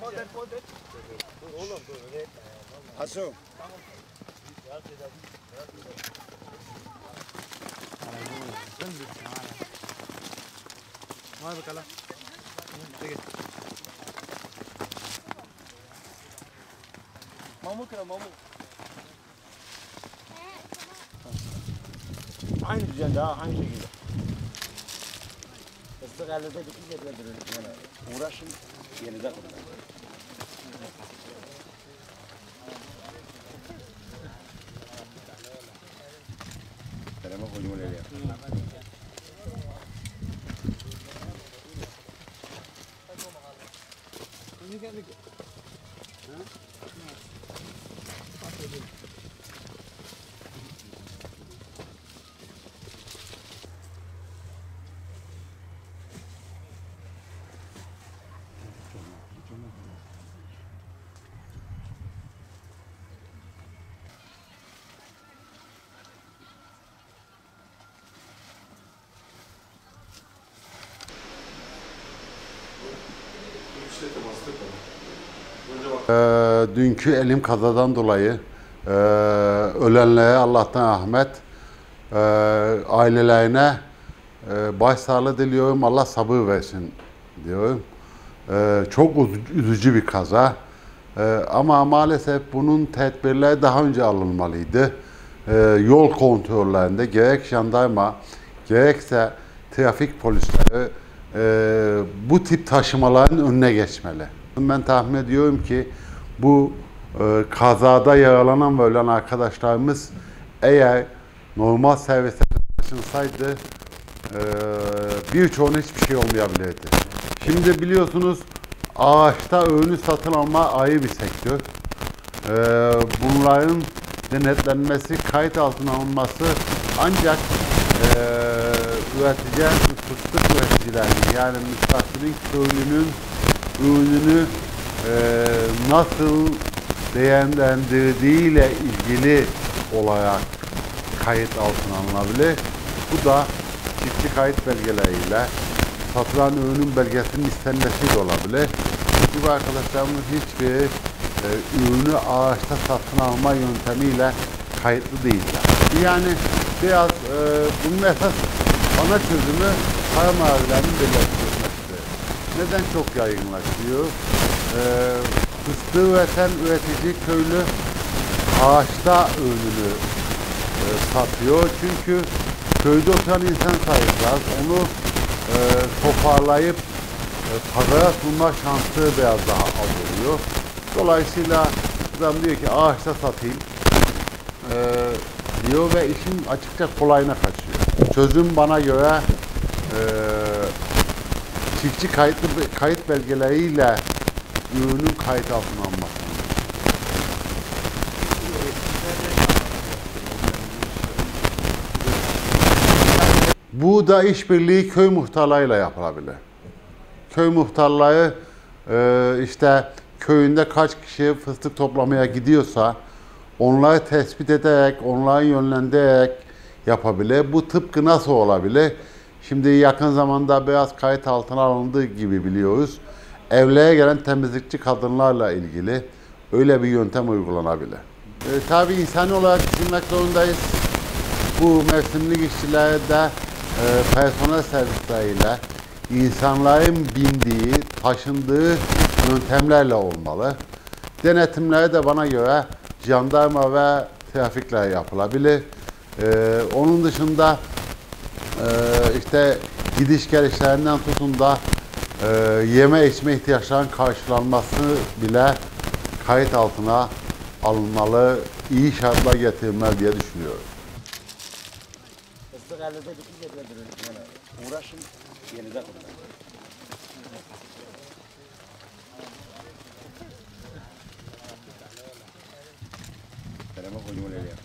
Oğlum dur. Hasan. Hadi bakalım. Mamuk ya mamuk. Aynı düzende ha, aynı şekilde. İstiklali'de dikiş yapıyoruz yani. Uğraşın yeniden kurtar. Selama koyduğum öyle ya. Dünkü elim kazadan dolayı ölenlere Allah'tan rahmet, ailelerine başsağlığı diliyorum, Allah sabır versin diyorum. Çok üzücü bir kaza ama maalesef bunun tedbirleri daha önce alınmalıydı. Yol kontrollerinde gerek jandarma gerekse trafik polisleri bu tip taşımaların önüne geçmeli. Ben tahmin ediyorum ki bu kazada yaralanan ve ölen arkadaşlarımız eğer normal servise taşınsaydı birçoğuna hiçbir şey olmayabilirdi. Şimdi biliyorsunuz ağaçta öğünü satın alma ayrı bir sektör. Bunların denetlenmesi, kayıt altına alınması ancak fıstık üreticilerinin yani müstahsinin köylünün ürününü nasıl değerlendirdiğiyle ilgili olarak kayıt altına alınabilir. Bu da çiftçi kayıt belgeleriyle satılan ürünün belgesinin istenmesiyle olabilir. Bu arkadaşlarımız hiçbir ürünü ağaçta satın alma yöntemiyle kayıtlı değiller. Yani biraz bunun esas ana çözümü para mavilerinin belirlenmesi. Neden çok yaygınlaşıyor? Fıstığı üreten üretici köylü ağaçta ürününü satıyor. Çünkü köyde oturan insan sayısı az. Onu toparlayıp pazara sunma şansı biraz daha az oluyor. Dolayısıyla adam diyor ki ağaçta satayım diyor ve işin açıkça kolayına kaçıyor. Çözüm bana göre çiftçi kayıt belgeleriyle ürünün kayıt altına alınması. Bu da işbirliği köy muhtarlarıyla yapılabilir. Köy muhtarları işte köyünde kaç kişi fıstık toplamaya gidiyorsa onları tespit ederek, onları yönlendirerek yapabilir. Bu tıpkı nasıl olabilir? Şimdi yakın zamanda biraz kayıt altına alındığı gibi biliyoruz. Evlere gelen temizlikçi kadınlarla ilgili öyle bir yöntem uygulanabilir. Tabii insani olarak düşünmek zorundayız. Bu mevsimlik işçilerde personel servisleriyle insanların bindiği, taşındığı yöntemlerle olmalı. Denetimleri de bana göre jandarma ve trafikle yapılabilir. Onun dışında işte gidiş gelişlerinden tutun da yeme içme ihtiyaçlarının karşılanması bile kayıt altına alınmalı, iyi şartlar getirilmeli diye düşünüyorum. İstiklali'de dikiş yapıyoruz yani. Uğraşın yeniden kurtar. Selama koyduğum öyle ya.